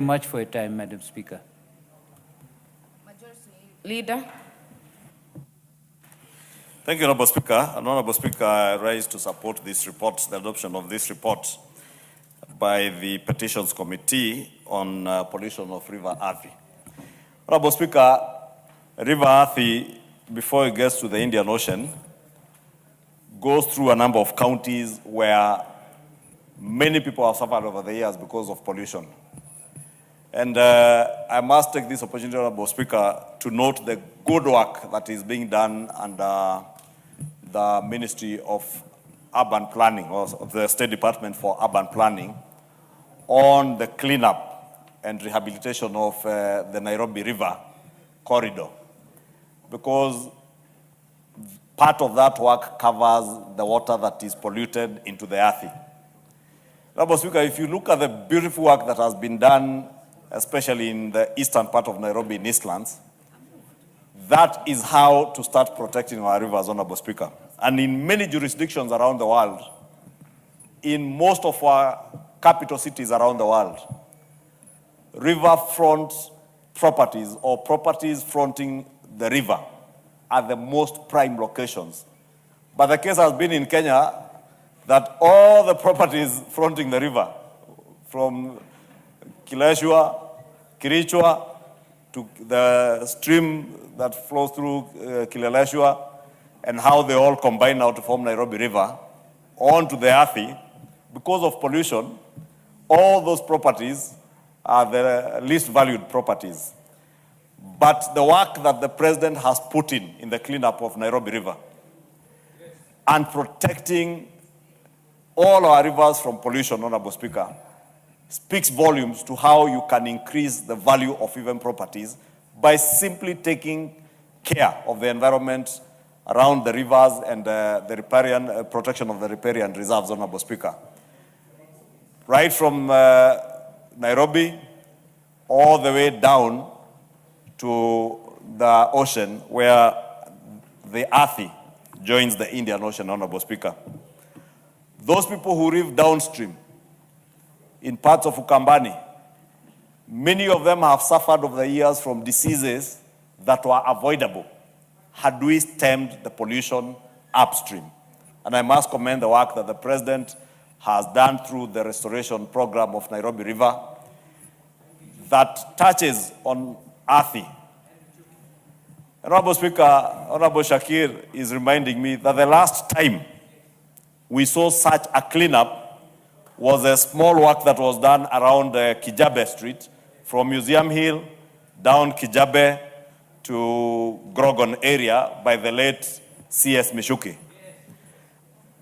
Much for your time, Madam Speaker. Majority Leader. Thank you, Honorable Speaker. Honorable Speaker, I rise to support this report, the adoption of this report by the Petitions Committee on pollution of River Athi. Honorable Speaker, River Athi, before it gets to the Indian Ocean, goes through a number of counties where many people have suffered over the years because of pollution. And I must take this opportunity, Honorable Speaker, to note the good work that is being done under the Ministry of Urban Planning, or the State Department for Urban Planning, on the cleanup and rehabilitation of the Nairobi River corridor. Because part of that work covers the water that is polluted into the Athi. Honorable Speaker, if you look at the beautiful work that has been done, especially in the eastern part of Nairobi in Eastlands, that is how to start protecting our rivers, Honorable Speaker. And in many jurisdictions around the world, in most of our capital cities around the world, riverfront properties or properties fronting the river are the most prime locations. But the case has been in Kenya that all the properties fronting the river, from Kileshwa, Kirichwa, to the stream that flows through Kileleshwa, and how they all combine now to form Nairobi River, onto the Athi, because of pollution, all those properties are the least valued properties. But the work that the President has put in the cleanup of Nairobi River, and protecting all our rivers from pollution, Honorable Speaker, speaks volumes to how you can increase the value of even properties by simply taking care of the environment around the rivers and the riparian protection of the riparian reserves, Honorable Speaker. Right from Nairobi all the way down to the ocean where the Athi joins the Indian Ocean, Honorable Speaker. Those people who live downstream in parts of Ukambani, many of them have suffered over the years from diseases that were avoidable had we stemmed the pollution upstream. And I must commend the work that the President has done through the restoration program of Nairobi River that touches on Athi. Honorable Speaker, Honorable Shakir is reminding me that the last time we saw such a cleanup was a small work that was done around Kijabe Street, from Museum Hill down Kijabe to Grogon area by the late C.S. Mishuki.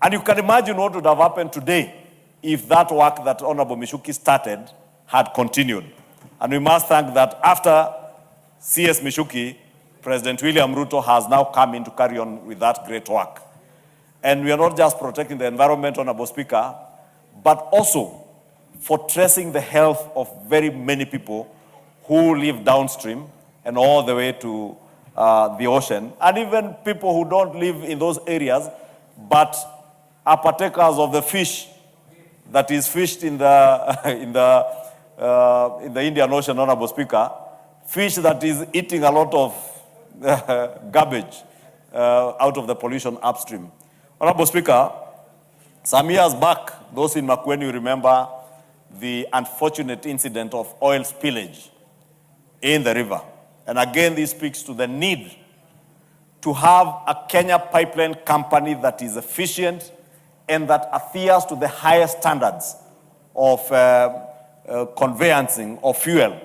And you can imagine what would have happened today if that work that Honorable Mishuki started had continued. And we must thank that after C.S. Mishuki, President William Ruto has now come in to carry on with that great work. And we are not just protecting the environment, Honorable Speaker, but also for tracing the health of very many people who live downstream and all the way to the ocean, and even people who don't live in those areas, but are partakers of the fish that is fished in the in the Indian Ocean, Honorable Speaker, fish that is eating a lot of garbage out of the pollution upstream. Honorable Speaker, some years back, those in Makwiny remember the unfortunate incident of oil spillage in the river. And again, this speaks to the need to have a Kenya pipeline company that is efficient and that adheres to the highest standards of conveyancing of fuel.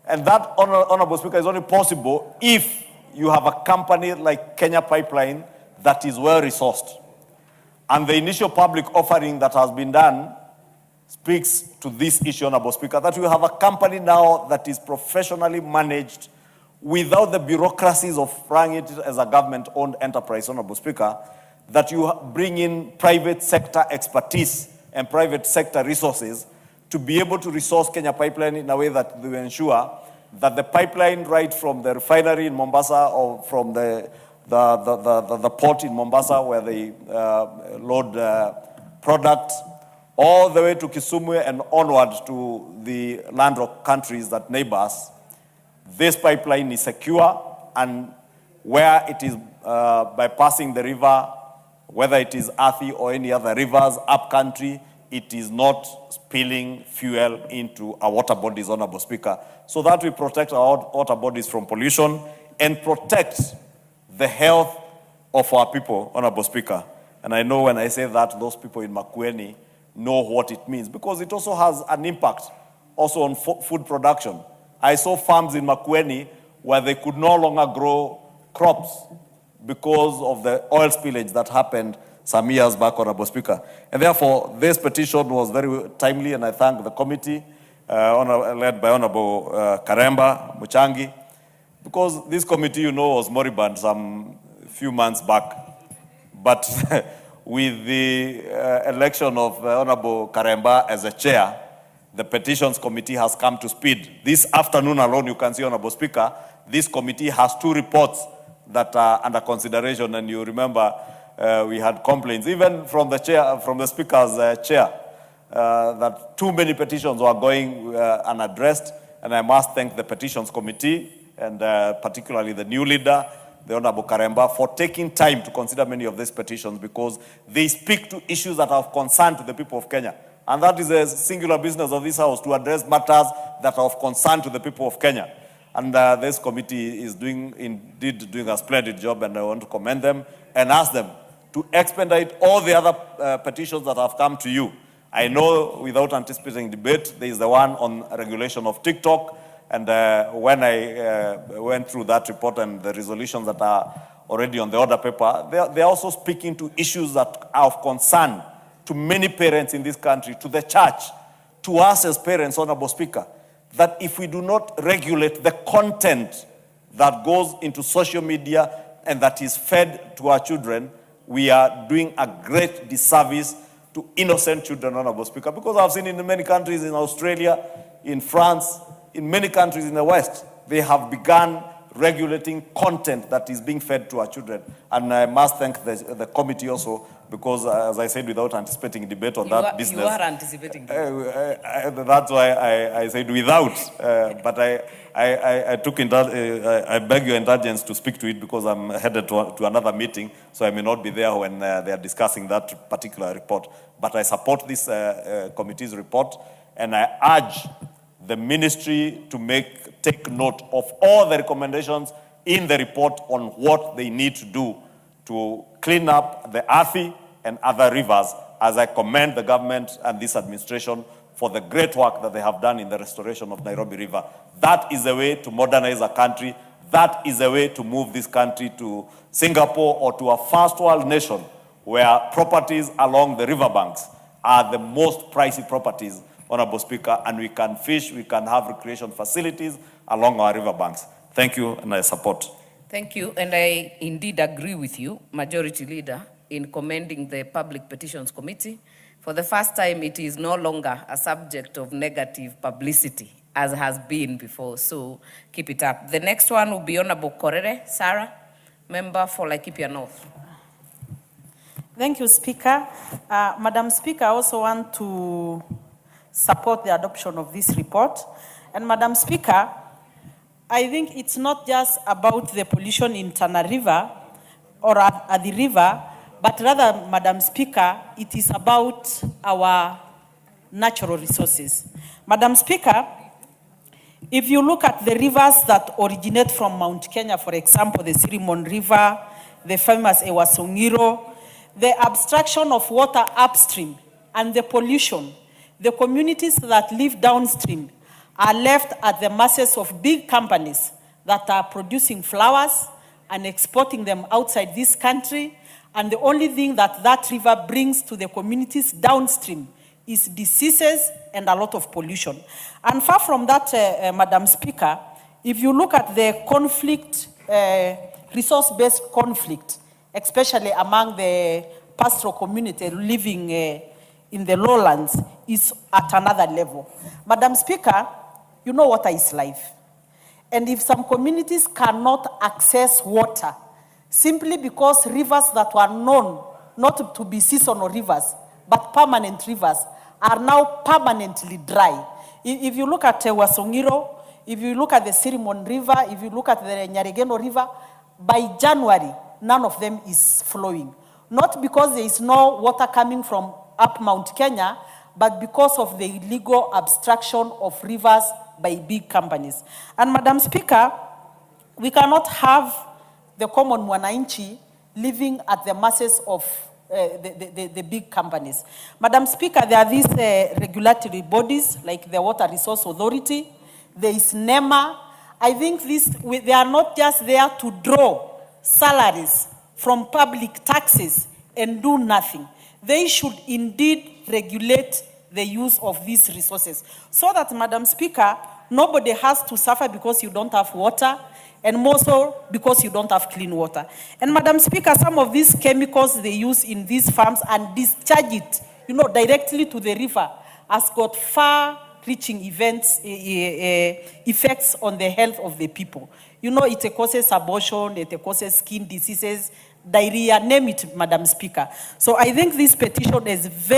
And that, Honorable Speaker, is only possible if you have a company like Kenya Pipeline that is well-resourced. And the initial public offering that has been done speaks to this issue, Honorable Speaker, that you have a company now that is professionally managed without the bureaucracies of running it as a government-owned enterprise, Honorable Speaker, that you bring in private sector expertise and private sector resources to be able to resource Kenya Pipeline in a way that will ensure that the pipeline right from the refinery in Mombasa or from the port in Mombasa where they load product all the way to Kisumu and onward to the landlocked countries that neighbor us, this pipeline is secure, and where it is bypassing the river, whether it is Athi or any other rivers, up country, it is not spilling fuel into our water bodies, Honorable Speaker, so that we protect our water bodies from pollution and protect the health of our people, Honorable Speaker. And I know when I say that, those people in Makwiny know what it means, because it also has an impact also on food production. I saw farms in Makwiny where they could no longer grow crops because of the oil spillage that happened some years back, Honorable Speaker. And therefore, this petition was very timely, and I thank the committee led by Honorable Karemba Muchangi, because this committee, you know, was moribund some few months back. But with the election of Honorable Karemba as a chair, the petitions committee has come to speed. This afternoon alone, you can see, Honorable Speaker, this committee has 2 reports that are under consideration, and you remember we had complaints, even from the chair, from the Speaker's chair, that too many petitions were going unaddressed, and I must thank the petitions committee, and particularly the new leader, the Honorable Karemba, for taking time to consider many of these petitions, because they speak to issues that are of concern to the people of Kenya. And that is a singular business of this House, to address matters that are of concern to the people of Kenya. And this committee is indeed doing a splendid job, and I want to commend them and ask them to expedite all the other petitions that have come to you. I know, without anticipating debate, there is the one on regulation of TikTok, and when I went through that report and the resolutions that are already on the order paper, they're also speaking to issues that are of concern to many parents in this country, to the church, to us as parents, Honorable Speaker, that if we do not regulate the content that goes into social media and that is fed to our children, we are doing a great disservice to innocent children, Honorable Speaker, because I've seen in many countries, in Australia, in France, in many countries in the West, they have begun regulating content that is being fed to our children. And I must thank the committee also, because as I said, without anticipating debate on that business. You are anticipating. That's why I said without. But I beg your indulgence to speak to it, because I'm headed to another meeting, so I may not be there when they are discussing that particular report. But I support this committee's report, and I urge the ministry to take note of all the recommendations in the report on what they need to do to clean up the Athi and other rivers, as I commend the government and this administration for the great work that they have done in the restoration of Nairobi River. That is a way to modernize a country. That is a way to move this country to Singapore or to a first world nation where properties along the riverbanks are the most pricey properties, Honorable Speaker, and we can fish, we can have recreation facilities along our riverbanks. Thank you, and I support. Thank you, and I indeed agree with you, Majority Leader, in commending the Public Petitions Committee. For the first time, it is no longer a subject of negative publicity, as has been before, so keep it up. The next one will be Honorable Korere Sarah, member for Laikipia North. Thank you, Speaker. Madam Speaker, I also want to support the adoption of this report. And Madam Speaker, I think it's not just about the pollution in Tana River or at the river, but rather, Madam Speaker, it is about our natural resources. Madam Speaker, if you look at the rivers that originate from Mount Kenya, for example, the Sirimon River, the famous Ewasongiro, the abstraction of water upstream and the pollution, the communities that live downstream are left at the mercies of big companies that are producing flowers and exporting them outside this country. And the only thing that that river brings to the communities downstream is diseases and a lot of pollution. And far from that, Madam Speaker, if you look at the conflict, resource-based conflict, especially among the pastoral community living in the lowlands, is at another level. Madam Speaker, you know water is life. And if some communities cannot access water, simply because rivers that were known not to be seasonal rivers, but permanent rivers, are now permanently dry. If you look at Wasongiro, if you look at the Sirimon River, if you look at the Nyaregeno River, by January, none of them is flowing. Not because there is no water coming from up Mount Kenya, but because of the illegal obstruction of rivers by big companies. And Madam Speaker, we cannot have the common mwananchi living at the masses of the big companies. Madam Speaker, there are these regulatory bodies like the Water Resource Authority, there is NEMA. I think they are not just there to draw salaries from public taxes and do nothing. They should indeed regulate the use of these resources so that, Madam Speaker, nobody has to suffer because you don't have water, and more so because you don't have clean water. And Madam Speaker, some of these chemicals they use in these farms and discharge it, directly to the river has got far-reaching effects on the health of the people. It causes abortion, it causes skin diseases, diarrhea, name it, Madam Speaker. So I think this petition is very